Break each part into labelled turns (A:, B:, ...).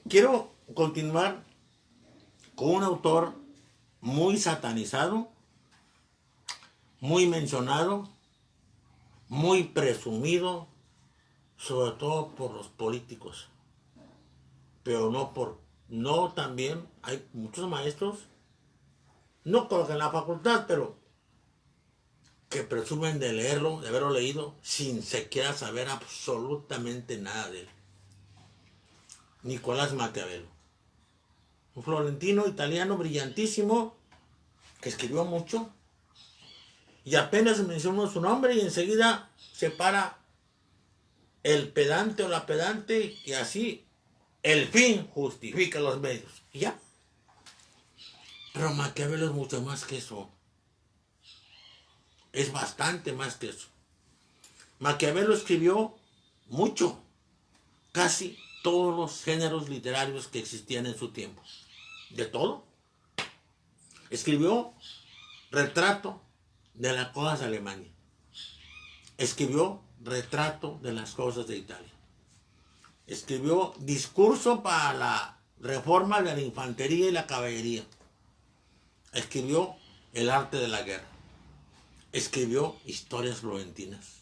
A: Quiero continuar con un autor muy satanizado, muy mencionado, muy presumido, sobre todo por los políticos, pero no también hay muchos maestros, no creo que en la facultad, pero que presumen de leerlo, de haberlo leído, sin siquiera saber absolutamente nada de él. Nicolás Maquiavelo, un florentino italiano brillantísimo que escribió mucho, y apenas mencionó su nombre y enseguida se para el pedante o la pedante y así el fin justifica los medios. Y ya. Pero Maquiavelo es mucho más que eso. Es bastante más que eso. Maquiavelo escribió mucho, casi todos los géneros literarios que existían en su tiempo. De todo. Escribió Retrato de las cosas de Alemania. Escribió Retrato de las cosas de Italia. Escribió Discurso para la reforma de la infantería y la caballería. Escribió El arte de la guerra. Escribió Historias florentinas.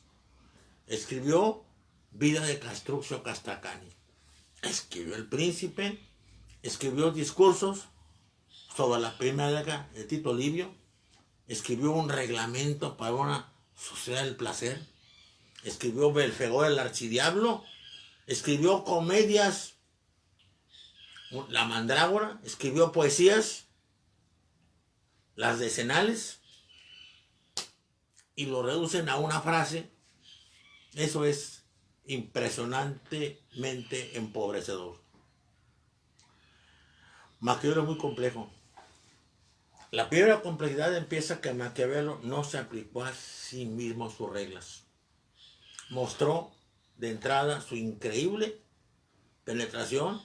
A: Escribió Vida de Castruccio Castracani. Escribió El Príncipe. Escribió discursos sobre la primera década de Tito Livio. Escribió un reglamento para una sociedad del placer. Escribió Belfegor el archidiablo. Escribió comedias, La Mandrágora. Escribió poesías, las decenales, y lo reducen a una frase. Eso es impresionantemente empobrecedor. Maquiavelo es muy complejo. La primera complejidad empieza que Maquiavelo no se aplicó a sí mismo sus reglas. Mostró de entrada su increíble penetración,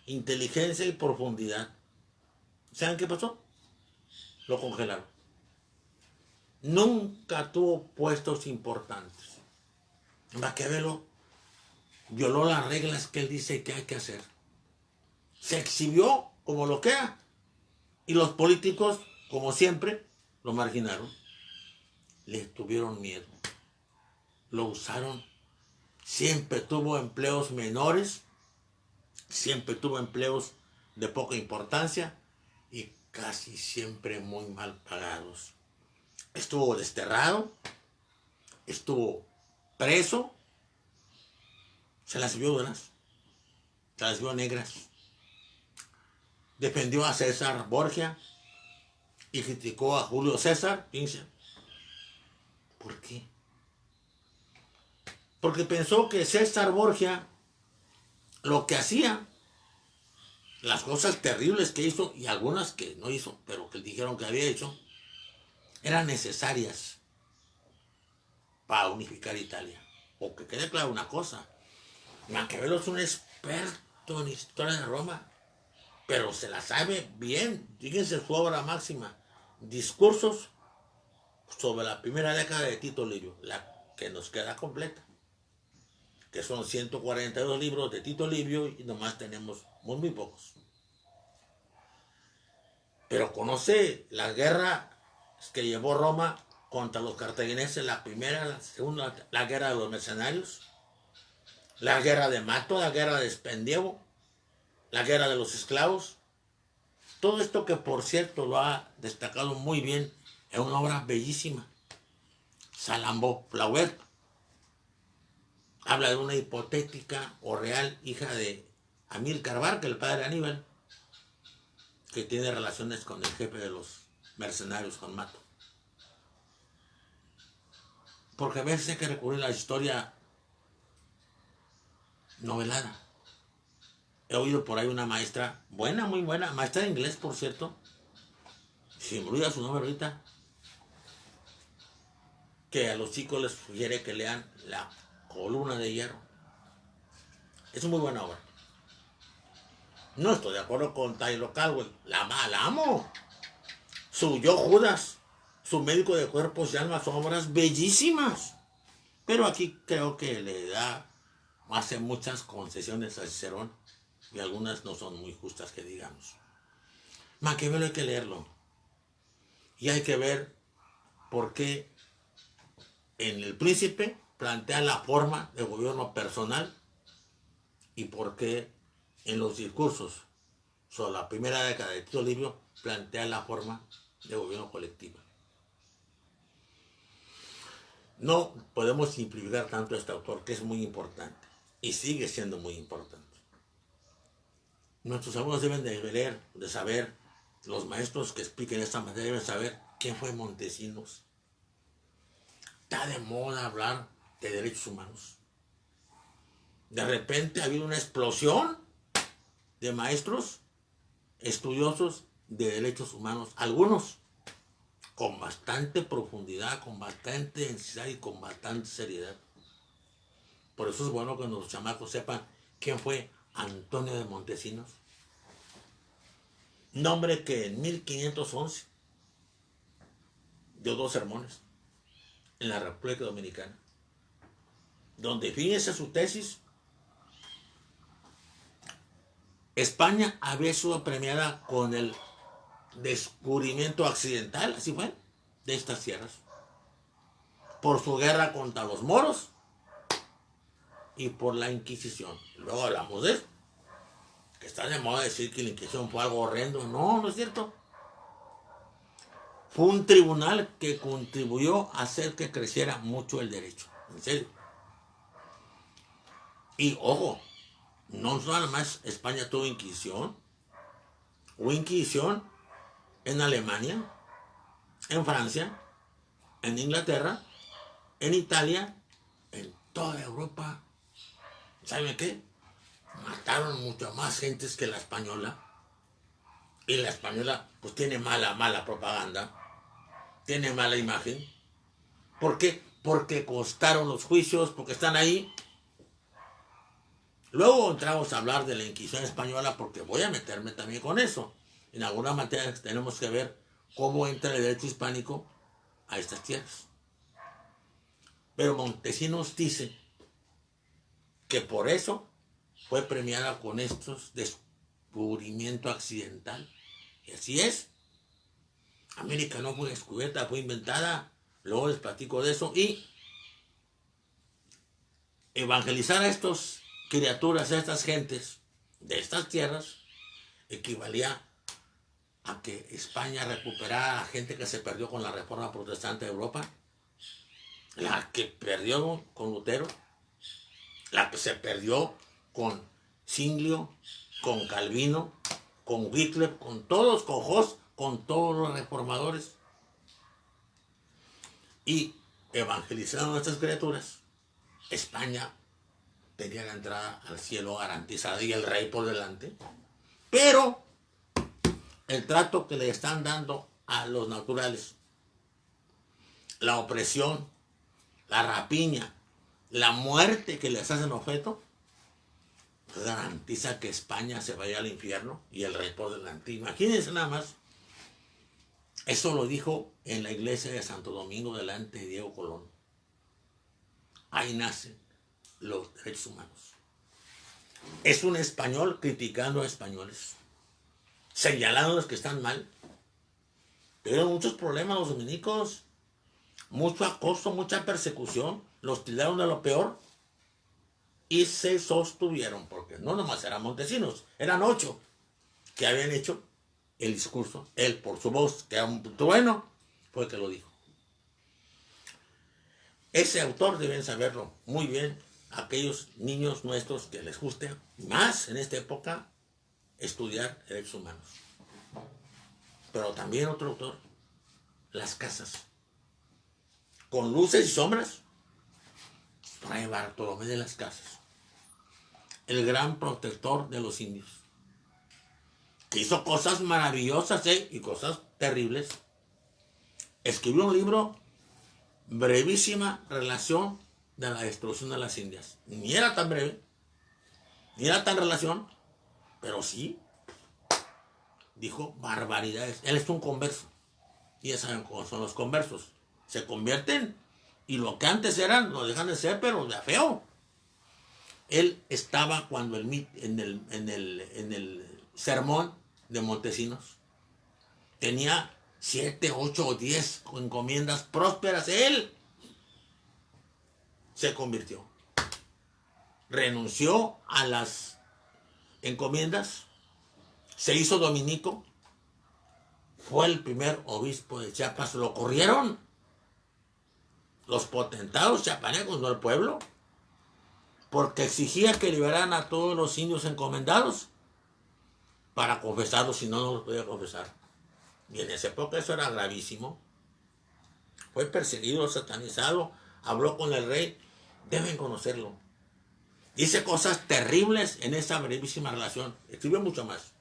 A: inteligencia y profundidad. ¿Saben qué pasó? Lo congelaron. Nunca tuvo puestos importantes. Maquiavelo violó las reglas que él dice que hay que hacer. Se exhibió como lo que era. Y los políticos, como siempre, lo marginaron. Le tuvieron miedo. Lo usaron. Siempre tuvo empleos menores. Siempre tuvo empleos de poca importancia. Y casi siempre muy mal pagados. Estuvo desterrado. Estuvo preso. Se las vio duras. Se las vio negras. Defendió a César Borgia y criticó a Julio César. Fíjense. ¿Por qué? Porque pensó que César Borgia lo que hacía, las cosas terribles que hizo y algunas que no hizo, pero que dijeron que había hecho, eran necesarias para unificar Italia. O que quede claro una cosa, Maquiavelo es un experto en historia de Roma, pero se la sabe bien. Fíjense su obra máxima, Discursos sobre la primera década de Tito Livio, la que nos queda completa, que son 142 libros de Tito Livio y nomás tenemos muy pocos. Pero conoce la guerra que llevó Roma contra los cartagineses, la primera, la segunda, la guerra de los mercenarios, la guerra de Mato, la guerra de Spendievo, la guerra de los esclavos. Todo esto que por cierto lo ha destacado muy bien en una obra bellísima, Salambó Flauert. Habla de una hipotética o real hija de Amílcar Barca, el padre de Aníbal, que tiene relaciones con el jefe de los mercenarios, con Mato. Porque a veces hay que recurrir a la historia novelada. He oído por ahí una maestra, buena, muy buena, maestra de inglés, por cierto, si me olvida su nombre ahorita, que a los chicos les sugiere que lean La Columna de Hierro. Es muy buena obra. No estoy de acuerdo con Tyler Caldwell, la amo. Su Yo Judas, su Médico de Cuerpos y Almas, son obras bellísimas. Pero aquí creo que le da, hace muchas concesiones a Cicerón. y algunas no son muy justas que digamos. Maquiavelo hay que leerlo y hay que ver por qué en El Príncipe plantea la forma de gobierno personal y por qué en los discursos sobre la primera década de Tito Livio plantea la forma de gobierno colectivo. No podemos simplificar tanto a este autor, que es muy importante y sigue siendo muy importante. Nuestros alumnos deben de leer, de saber, los maestros que expliquen esta materia deben saber quién fue Montesinos. Está de moda hablar de derechos humanos. De repente ha habido una explosión de maestros estudiosos de derechos humanos, algunos con bastante profundidad, con bastante densidad y con bastante seriedad. Por eso es bueno que los chamacos sepan quién fue Antonio de Montesinos. Nombre que en 1511 dio 2 sermones en la República Dominicana, donde fíjense su tesis. España había sido premiada con el descubrimiento accidental, así fue, de estas tierras, por su guerra contra los moros y por la Inquisición. Luego hablamos de eso, que está de moda decir que la Inquisición fue algo horrendo. No, no es cierto. Fue un tribunal que contribuyó a hacer que creciera mucho el derecho, en serio. Y ojo, no nada más España tuvo Inquisición, hubo Inquisición en Alemania, en Francia, en Inglaterra, en Italia, en toda Europa. ¿Saben qué? Mataron mucho más gentes que la española. Y la española pues tiene mala propaganda, tiene mala imagen. ¿Por qué? Porque costaron los juicios, porque están ahí. Luego entramos a hablar de la Inquisición española, porque voy a meterme también con eso. En alguna materia tenemos que ver cómo entra el derecho hispánico a estas tierras. Pero Montesinos dice que por eso fue premiada con estos descubrimiento accidental. Y así es. América no fue descubierta, fue inventada. Luego les platico de eso. Y evangelizar a estas criaturas, a estas gentes de estas tierras, equivalía a que España recuperara a gente que se perdió con la Reforma Protestante de Europa, la que perdió con Lutero, la que se perdió con Zwinglio, con Calvino, con Wycliffe, con todos, con Hus, con todos los reformadores. Y evangelizaron a estas criaturas. España tenía la entrada al cielo garantizada y el rey por delante. Pero el trato que le están dando a los naturales, la opresión, la rapiña, la muerte que les hacen objeto, garantiza que España se vaya al infierno y el rey por delante. Imagínense nada más. Eso lo dijo en la iglesia de Santo Domingo delante de Diego Colón. Ahí nacen los derechos humanos. Es un español criticando a españoles, señalando a los que están mal. Tuvieron muchos problemas los dominicos, mucho acoso, mucha persecución, los tiraron de lo peor y se sostuvieron, porque no nomás eran Montesinos, eran 8 que habían hecho el discurso. Él, por su voz, que era un trueno, fue el que lo dijo. Ese autor deben saberlo muy bien aquellos niños nuestros que les guste más en esta época estudiar derechos humanos. Pero también otro autor, Las casas, con luces y sombras, Fray Bartolomé de las Casas, el gran protector de los indios, que hizo cosas maravillosas y cosas terribles. Escribió un libro, brevísima relación de la destrucción de las Indias. Ni era tan breve, ni era tan relación, pero sí dijo barbaridades. Él es un converso. Y ya saben cómo son los conversos. Se convierten y lo que antes eran lo dejan de ser, pero de feo. Él estaba cuando en el sermón de Montesinos. Tenía 7, 8 o 10 encomiendas prósperas. Él se convirtió. Renunció a las encomiendas. Se hizo dominico. Fue el primer obispo de Chiapas. Lo corrieron los potentados chiapanecos, no el pueblo, porque exigía que liberaran a todos los indios encomendados para confesarlos, si no, no los podía confesar. Y en esa época eso era gravísimo. Fue perseguido, satanizado, habló con el rey. Deben conocerlo. Dice cosas terribles en esa brevísima relación. Escribió mucho más.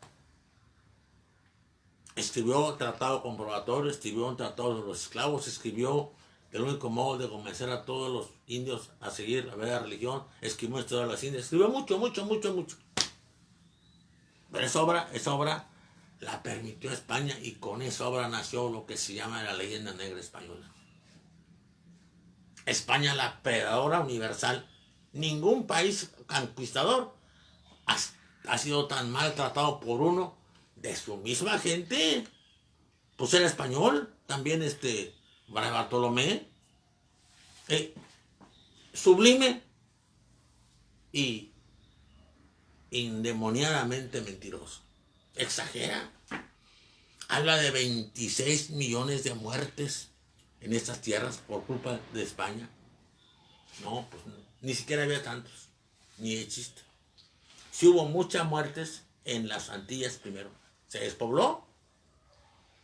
A: Escribió tratado comprobatorio, escribió un tratado de los esclavos, escribió el único modo de convencer a todos los indios a seguir la verdadera religión, escribió historia de las Indias, escribió mucho. Pero esa obra la permitió España, y con esa obra nació lo que se llama la leyenda negra española. España, la predadora universal. Ningún país conquistador ha sido tan maltratado por uno de su misma gente. Pues era español, también Fray Bartolomé, sublime y endemoniadamente mentiroso. Exagera. Habla de 26 millones de muertes en estas tierras por culpa de España. No, pues no, ni siquiera había tantos, ni de chiste. Sí hubo muchas muertes en las Antillas primero. Se despobló.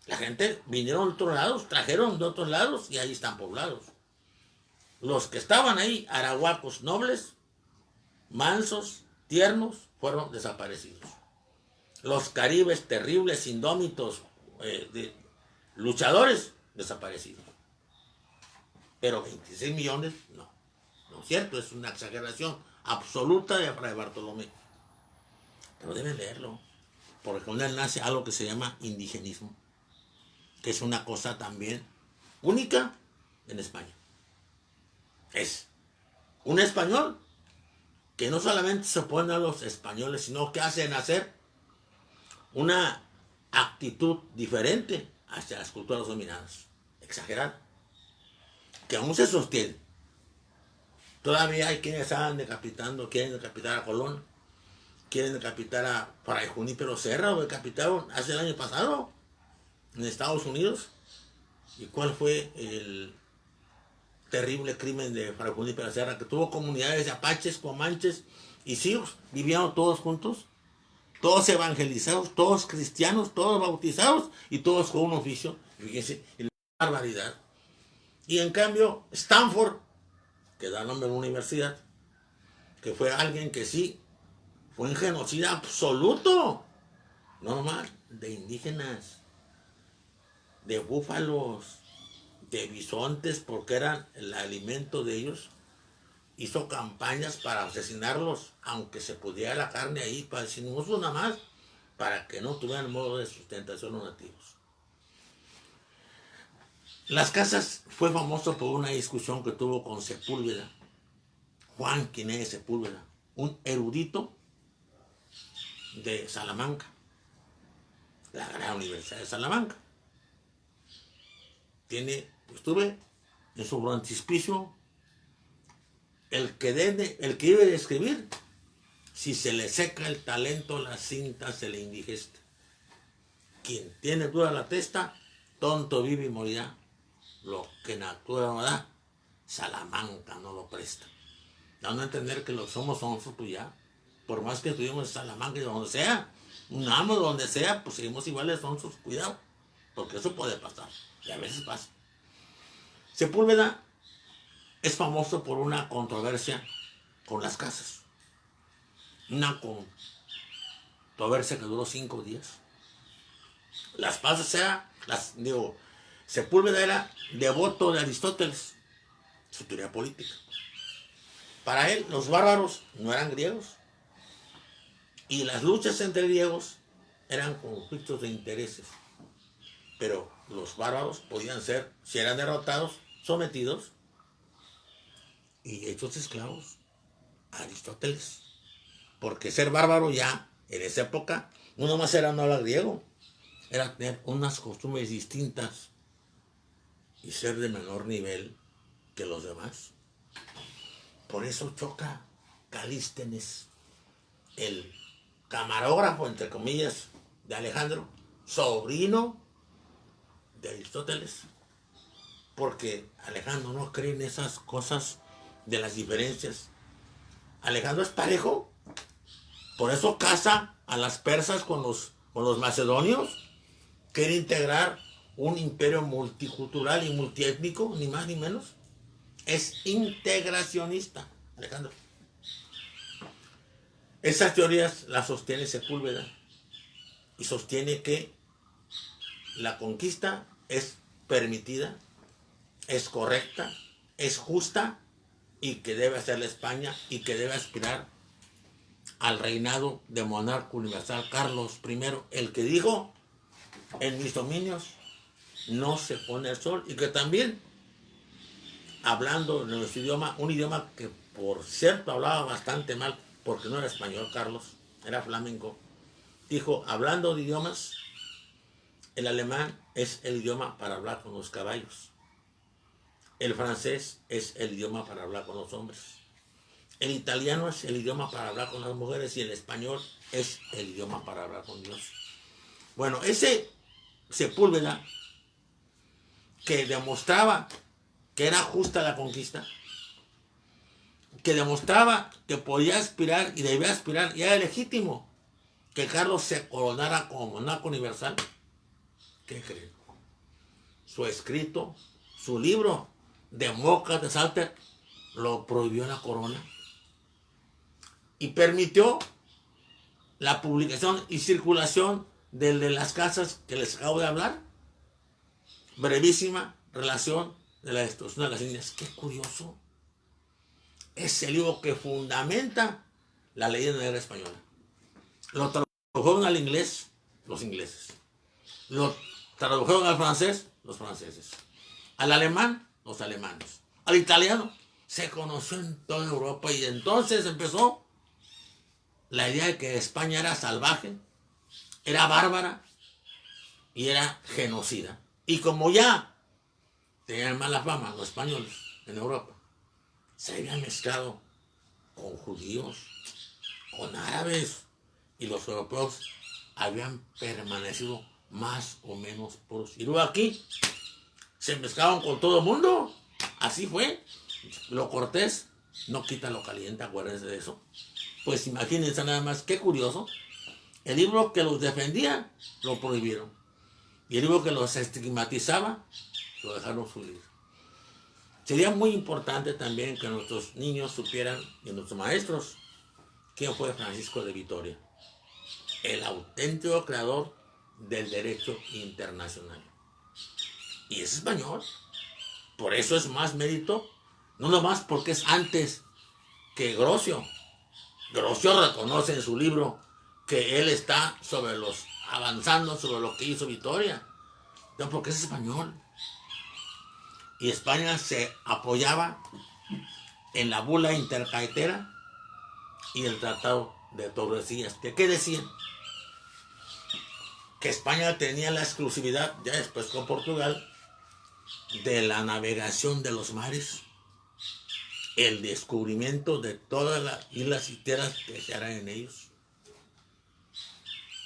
A: La gente vinieron de otros lados, trajeron de otros lados y ahí están poblados. Los que estaban ahí, arahuacos nobles, mansos, tiernos, fueron desaparecidos. Los caribes terribles, indómitos, luchadores, desaparecidos. Pero 26 millones, no. No es cierto, es una exageración absoluta de Fray Bartolomé. Pero deben leerlo, porque con él nace algo que se llama indigenismo, que es una cosa también única en España. Es un español que no solamente se opone a los españoles, sino que hace nacer una actitud diferente hacia las culturas dominadas. Exagerada. Que aún se sostiene. Todavía hay quienes estaban decapitando, quieren decapitar a Colón, quieren decapitar a Fray Junípero Serra, lo decapitaron hace el año pasado en Estados Unidos. ¿Y cuál fue el terrible crimen de Fray Junípero Serra? Que tuvo comunidades de apaches, comanches y siux, vivían todos juntos, todos evangelizados, todos cristianos, todos bautizados y todos con un oficio. Fíjense, la barbaridad. Y en cambio, Stanford, que da nombre a una universidad, que fue alguien que sí fue un genocida absoluto, normal, de indígenas, de búfalos, de bisontes, porque eran el alimento de ellos. Hizo campañas para asesinarlos, aunque se pudiera la carne ahí, para decir, no uso nada más, para que no tuvieran modo de sustentación los nativos. Las Casas fue famoso por una discusión que tuvo con Sepúlveda, Juan Quiné Sepúlveda, un erudito de Salamanca, la gran universidad de Salamanca. Estuve en su frontispicio. El que debe de escribir, si se le seca el talento, la cinta se le indigesta. Quien tiene dura la testa, tonto vive y morirá. Lo que natura no da, Salamanca no lo presta. Dando a entender que los somos pues ya. Por más que estuvimos en Salamanca y donde sea, unamos donde sea, pues seguimos iguales sonsos. Cuidado, porque eso puede pasar. Y a veces pasa. Sepúlveda es famoso por una controversia con las casas. Una controversia que duró 5 días. Las pasas Sepúlveda era devoto de Aristóteles, su teoría política. Para él, los bárbaros no eran griegos. Y las luchas entre griegos eran conflictos de intereses. Pero los bárbaros podían ser, si eran derrotados, sometidos y hechos esclavos. Aristóteles. Porque ser bárbaro ya, en esa época, no nomás era no hablar griego, era tener unas costumbres distintas y ser de menor nivel que los demás. Por eso choca Calístenes, el camarógrafo, entre comillas, de Alejandro, sobrino de Aristóteles, porque Alejandro no cree en esas cosas de las diferencias. Alejandro es parejo, por eso casa a las persas con los macedonios, quiere integrar un imperio multicultural y multiétnico, ni más ni menos. Es integracionista, Alejandro. Esas teorías las sostiene Sepúlveda y sostiene que la conquista es permitida, es correcta, es justa y que debe hacerla España y que debe aspirar al reinado de monarca universal Carlos I, el que dijo: en mis dominios no se pone el sol, y que también, hablando en nuestro idioma, un idioma que por cierto hablaba bastante mal porque no era español Carlos, era flamenco, dijo: hablando de idiomas, el alemán es el idioma para hablar con los caballos, el francés es el idioma para hablar con los hombres, el italiano es el idioma para hablar con las mujeres y el español es el idioma para hablar con Dios. Bueno, ese Sepúlveda, que demostraba que era justa la conquista, que demostraba que podía aspirar y debía aspirar, y era legítimo que Carlos se coronara como monarca universal, ¿qué creen? Su escrito, su libro, Demócrates Alter, lo prohibió la corona y permitió la publicación y circulación de las casas que les acabo de hablar. Brevísima relación de la destrucción de las Indias. Qué curioso. Es el libro que fundamenta la leyenda negra española. Lo tradujeron al inglés los ingleses. Lo tradujeron al francés los franceses. Al alemán los alemanes. Al italiano se conoció en toda Europa, y entonces empezó la idea de que España era salvaje, era bárbara y era genocida. Y como ya tenían mala fama los españoles en Europa, se habían mezclado con judíos, con árabes, y los europeos habían permanecido más o menos puros. Y luego aquí se mezclaban con todo el mundo. Así fue. Lo cortés no quita lo caliente, acuérdense de eso. Pues imagínense nada más, qué curioso. El libro que los defendía lo prohibieron, y el libro que los estigmatizaba lo dejaron fluir. Sería muy importante también que nuestros niños supieran, y nuestros maestros, quién fue Francisco de Vitoria, el auténtico creador del derecho internacional. Y es español. Por eso es más mérito, no nomás porque es antes que Grosio. Grosio reconoce en su libro que él está avanzando sobre lo que hizo Vitoria, no, porque es español. Y España se apoyaba en la bula intercaetera y el tratado de Tordesillas. ¿Qué decían? Que España tenía la exclusividad, ya después con Portugal, de la navegación de los mares, el descubrimiento de todas las islas y tierras que se harán en ellos.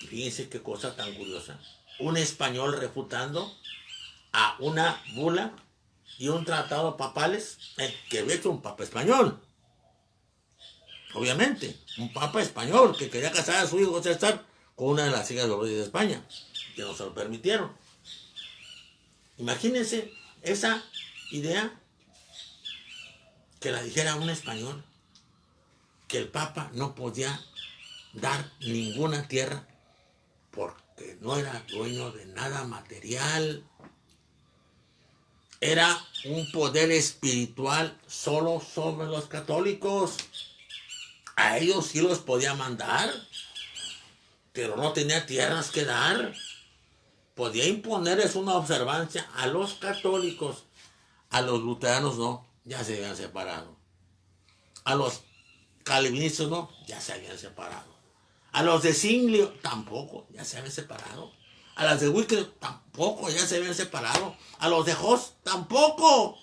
A: Y fíjense qué cosa tan curiosa. Un español refutando a una bula y un tratado papales, que había hecho un papa español. Obviamente, un papa español que quería casar a su hijo César con una de las hijas de los reyes de España, que no se lo permitieron. Imagínense esa idea, que la dijera un español, que el papa no podía dar ninguna tierra porque no era dueño de nada material. Era un poder espiritual solo sobre los católicos. A ellos sí los podía mandar, pero no tenía tierras que dar. Podía imponerles una observancia a los católicos. A los luteranos no, ya se habían separado. A los calvinistas no, ya se habían separado. A los de Zwinglio tampoco, ya se habían separado. A las de Wycliffe tampoco, ya se habían separado. A los de Hus tampoco.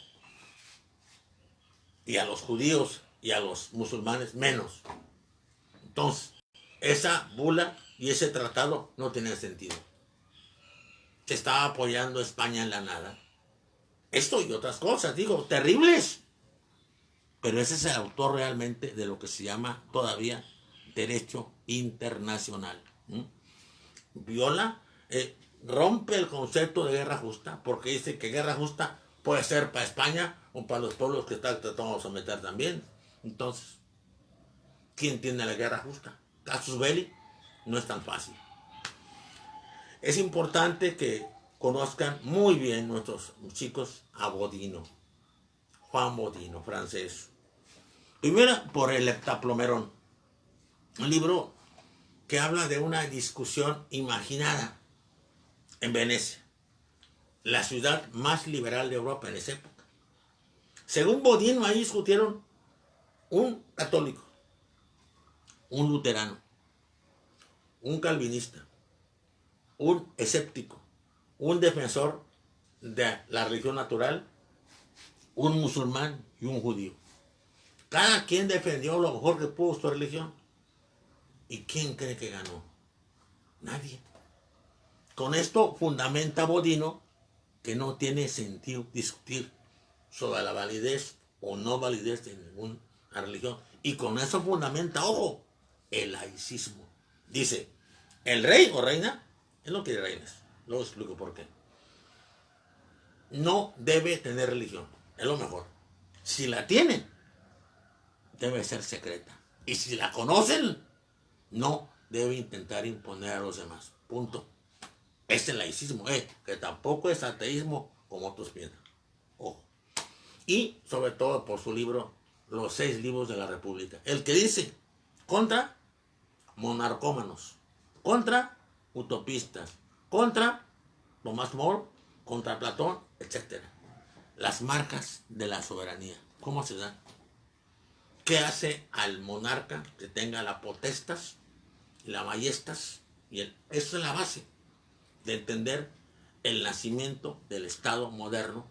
A: Y a los judíos y a los musulmanes menos. Entonces, esa bula y ese tratado no tenía sentido. Se estaba apoyando a España en la nada. Esto y otras cosas, digo, terribles. Pero ese es el autor realmente de lo que se llama todavía derecho internacional. Viola, rompe el concepto de guerra justa, porque dice que guerra justa puede ser para España o para los pueblos que están tratando de someter también. Entonces, ¿quién tiene la guerra justa? Casus belli no es tan fácil. Es importante que conozcan muy bien nuestros chicos a Bodino, Juan Bodino, francés. Primero por el Heptaplomerón, un libro que habla de una discusión imaginada en Venecia, la ciudad más liberal de Europa en esa época. Según Bodino, ahí discutieron un católico, un luterano, un calvinista, un escéptico, un defensor de la religión natural, un musulmán y un judío. Cada quien defendió lo mejor que pudo su religión. ¿Y quién cree que ganó? Nadie. Con esto fundamenta Bodino que no tiene sentido discutir sobre la validez o no validez de ninguna religión. Y con eso fundamenta, ojo, el laicismo. Dice, el rey o reina, es lo que reinas. Luego explico por qué. No debe tener religión, es lo mejor. Si la tienen, debe ser secreta. Y si la conocen, no debe intentar imponer a los demás. Punto. Es el laicismo, que tampoco es ateísmo como otros piensan. Ojo. Y sobre todo por su libro, Los 6 libros de la República. El que dice contra monarcómanos, contra utopistas, contra Tomás More, contra Platón, etc. Las marcas de la soberanía. ¿Cómo se dan? ¿Qué hace al monarca que tenga la potestas, la majestas? Eso es la base de entender el nacimiento del Estado moderno,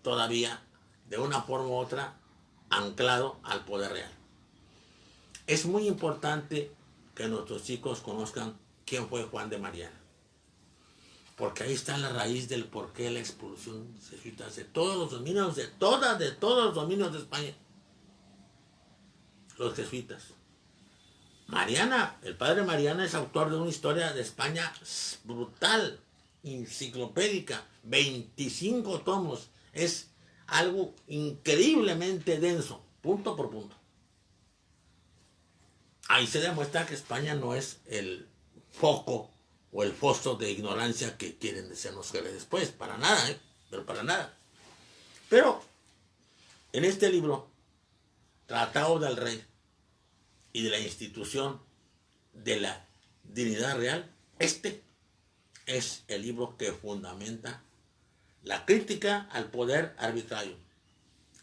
A: todavía de una forma u otra anclado al poder real. Es muy importante que nuestros chicos conozcan quién fue Juan de Mariana, porque ahí está la raíz del por qué la expulsión jesuita de todos los dominios, de todos los dominios de España. Los jesuitas. Mariana, el padre Mariana es autor de una historia de España brutal, enciclopédica, 25 tomos. Es algo increíblemente denso, punto por punto. Ahí se demuestra que España no es el foco o el foso de ignorancia que quieren decirnos que después, para nada, pero para nada. Pero en este libro, Tratado del Rey y de la institución de la dignidad real, este es el libro que fundamenta la crítica al poder arbitrario,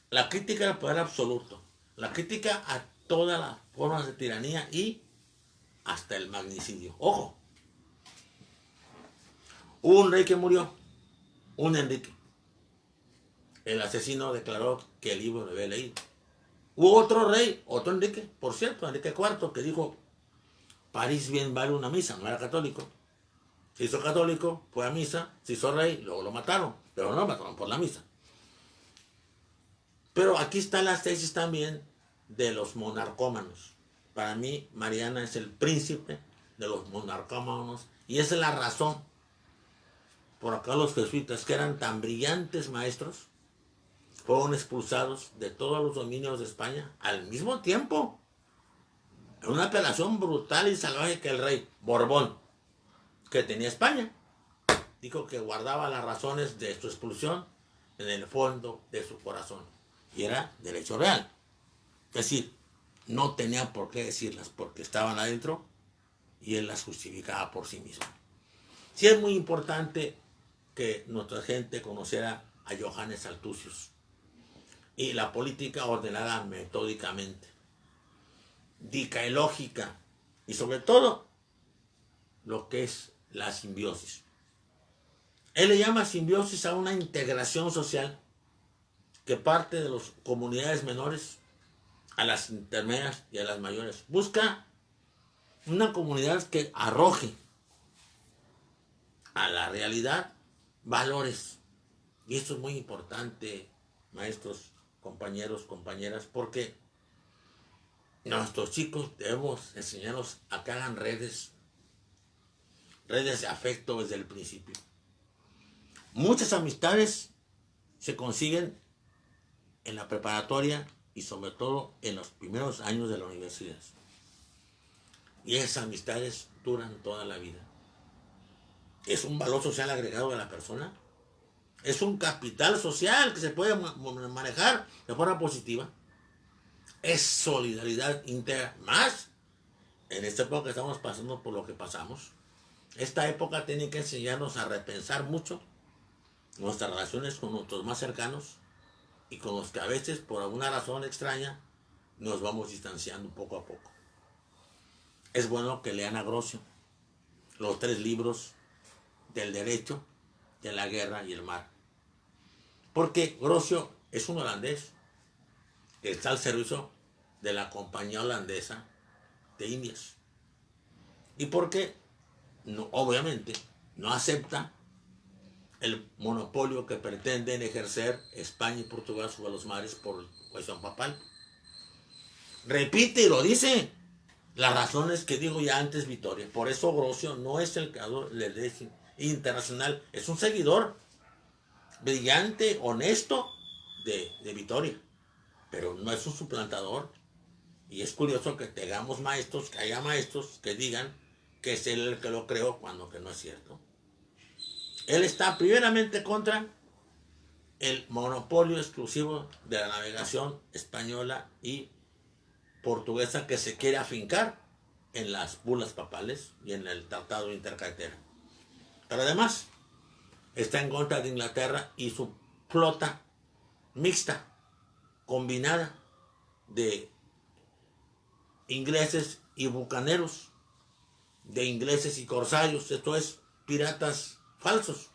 A: la crítica al poder absoluto, la crítica a todas las formas de tiranía y hasta el magnicidio. Ojo, hubo un rey que murió, un Enrique. El asesino declaró que el libro lo había leído. Hubo otro rey, otro Enrique, por cierto, Enrique IV, que dijo, París bien vale una misa, no era católico. Se hizo católico, fue a misa, se hizo rey, luego lo mataron, pero no lo mataron por la misa. Pero aquí están las tesis también de los monarcómanos. Para mí, Mariana es el príncipe de los monarcómanos, y esa es la razón por acá los jesuitas, que eran tan brillantes maestros, fueron expulsados de todos los dominios de España al mismo tiempo. En una apelación brutal y salvaje que el rey Borbón, que tenía España, dijo que guardaba las razones de su expulsión en el fondo de su corazón. Y era derecho real. Es decir, no tenía por qué decirlas porque estaban adentro y él las justificaba por sí mismo. Sí es muy importante que nuestra gente conociera a Johannes Althusius y la política ordenada metódicamente. dicailógica y sobre todo lo que es la simbiosis. Él le llama simbiosis a una integración social que parte de las comunidades menores a las intermedias y a las mayores. Busca una comunidad que arroje a la realidad valores. Y esto es muy importante, maestros, compañeros, compañeras, porque nuestros chicos debemos enseñarlos a que hagan redes de afecto desde el principio. Muchas amistades se consiguen en la preparatoria y sobre todo en los primeros años de la universidad. Y esas amistades duran toda la vida. Es un valor social agregado de la persona. Es un capital social que se puede manejar de forma positiva. Es solidaridad íntegra. Más en esta época que estamos pasando por lo que pasamos. Esta época tiene que enseñarnos a repensar mucho nuestras relaciones con nuestros más cercanos y con los que a veces por alguna razón extraña nos vamos distanciando poco a poco. Es bueno que lean a Grocio los 3 libros del derecho, de la guerra y el mar. Porque Grocio es un holandés que está al servicio de la compañía holandesa de Indias. Y porque no, obviamente no acepta el monopolio que pretenden ejercer España y Portugal sobre los mares por cuestión papal. Repite y lo dice. Las razones que digo ya antes Vittoria. Por eso Grocio no es el creador del derecho internacional. Es un seguidor brillante, honesto de Vittoria. Pero no es un suplantador. Y es curioso que tengamos maestros, que haya maestros que digan que es él el que lo creó cuando que no es cierto. Él está primeramente contra el monopolio exclusivo de la navegación española y portuguesa que se quiere afincar en las bulas papales y en el tratado intercarretera. Pero además está en contra de Inglaterra y su flota mixta, combinada de ingleses y bucaneros, de ingleses y corsarios, esto es, piratas falsos,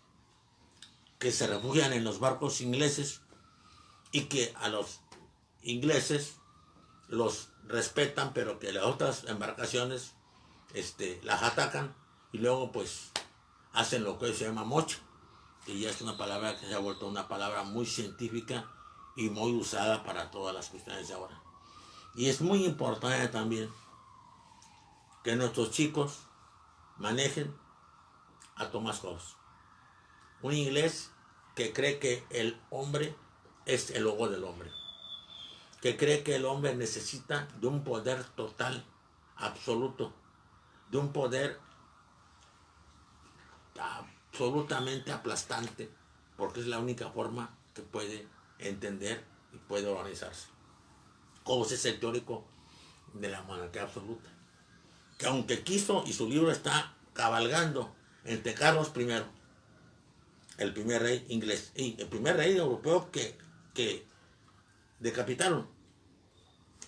A: que se refugian en los barcos ingleses y que a los ingleses los respetan, pero que las otras embarcaciones las atacan y luego pues hacen lo que se llama mocho, que ya es una palabra que se ha vuelto una palabra muy científica y muy usada para todas las cuestiones de ahora. Y es muy importante también que nuestros chicos manejen a Thomas Hobbes, un inglés que cree que el hombre es el logo del hombre, que cree que el hombre necesita de un poder total, absoluto, de un poder absolutamente aplastante, porque es la única forma que puede entender y puede organizarse. Hobbes es el teórico de la monarquía absoluta, que aunque quiso, y su libro está cabalgando entre Carlos I, el primer rey inglés, y el primer rey europeo que decapitaron,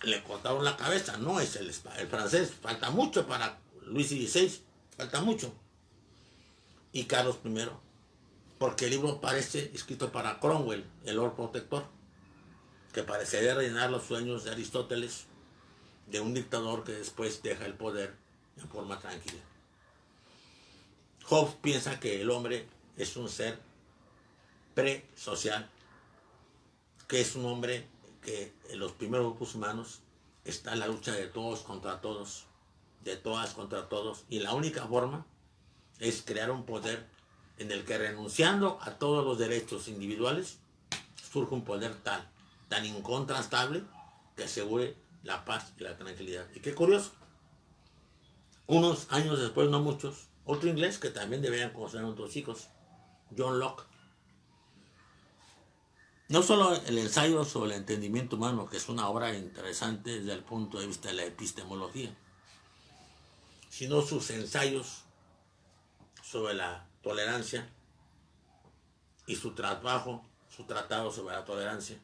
A: le cortaron la cabeza, no es el francés, falta mucho para Luis XVI, falta mucho, y Carlos I, porque el libro parece escrito para Cromwell, el Lord Protector, que parecería rellenar los sueños de Aristóteles, de un dictador que después deja el poder en forma tranquila. Hobbes piensa que el hombre es un ser presocial, que es un hombre que en los primeros grupos humanos está en la lucha de todos contra todos, de todas contra todos, y la única forma es crear un poder en el que, renunciando a todos los derechos individuales, surge un poder tan incontrastable que asegure la paz y la tranquilidad. Y qué curioso, unos años después, no muchos, otro inglés que también deberían conocer a nuestros hijos, John Locke. No solo el ensayo sobre el entendimiento humano, que es una obra interesante desde el punto de vista de la epistemología, sino sus ensayos sobre la tolerancia y su trabajo, su tratado sobre la tolerancia.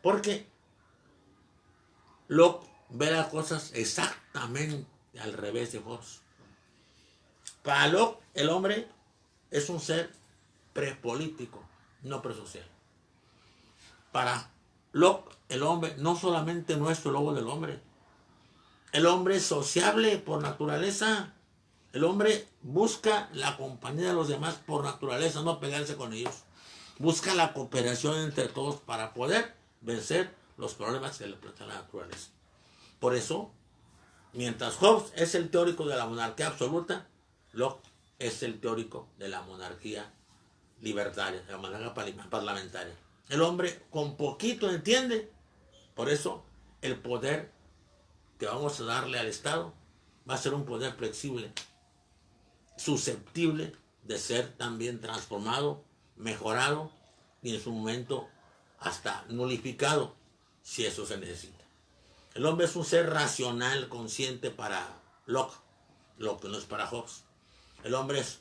A: Porque Locke ve las cosas exactamente al revés de Hobbes. Para Locke, el hombre es un ser prepolítico, no presocial. Para Locke, el hombre no solamente no es el lobo del hombre, el hombre es sociable por naturaleza. El hombre busca la compañía de los demás por naturaleza, no pegarse con ellos. Busca la cooperación entre todos para poder vencer los problemas que le plantea la naturaleza. Por eso, mientras Hobbes es el teórico de la monarquía absoluta, Locke es el teórico de la monarquía libertaria, de la monarquía parlamentaria. El hombre con poquito entiende, por eso el poder que vamos a darle al Estado va a ser un poder flexible, susceptible de ser también transformado, mejorado y en su momento hasta nulificado si eso se necesita. El hombre es un ser racional, consciente para Locke, lo que no es para Hobbes. El hombre es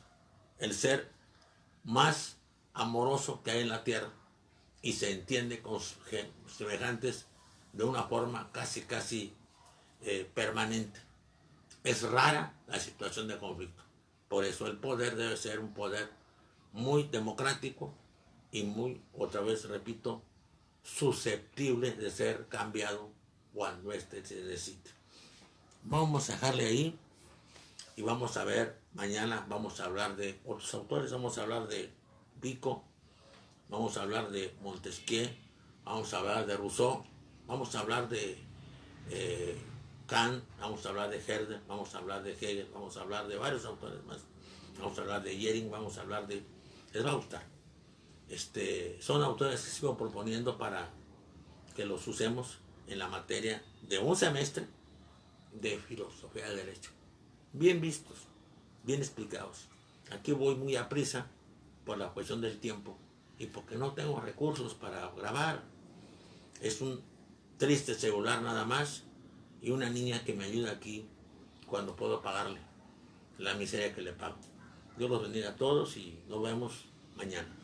A: el ser más amoroso que hay en la tierra y se entiende con sus semejantes de una forma casi permanente. Es rara la situación de conflicto. Por eso el poder debe ser un poder muy democrático y muy, otra vez repito, susceptible de ser cambiado cuando éste se necesite. Vamos a dejarle ahí y vamos a ver, mañana vamos a hablar de otros autores, vamos a hablar de Vico, vamos a hablar de Montesquieu, vamos a hablar de Rousseau, vamos a hablar de Kant, vamos a hablar de Herder, vamos a hablar de Hegel, vamos a hablar de varios autores más, vamos a hablar de Jering, vamos a hablar de... les va a gustar. Son autores que sigo proponiendo para que los usemos en la materia de un semestre de filosofía del derecho. Bien vistos, bien explicados. Aquí voy muy a prisa por la cuestión del tiempo y porque no tengo recursos para grabar. Es un triste celular nada más y una niña que me ayuda aquí cuando puedo pagarle la miseria que le pago. Dios los bendiga a todos y nos vemos mañana.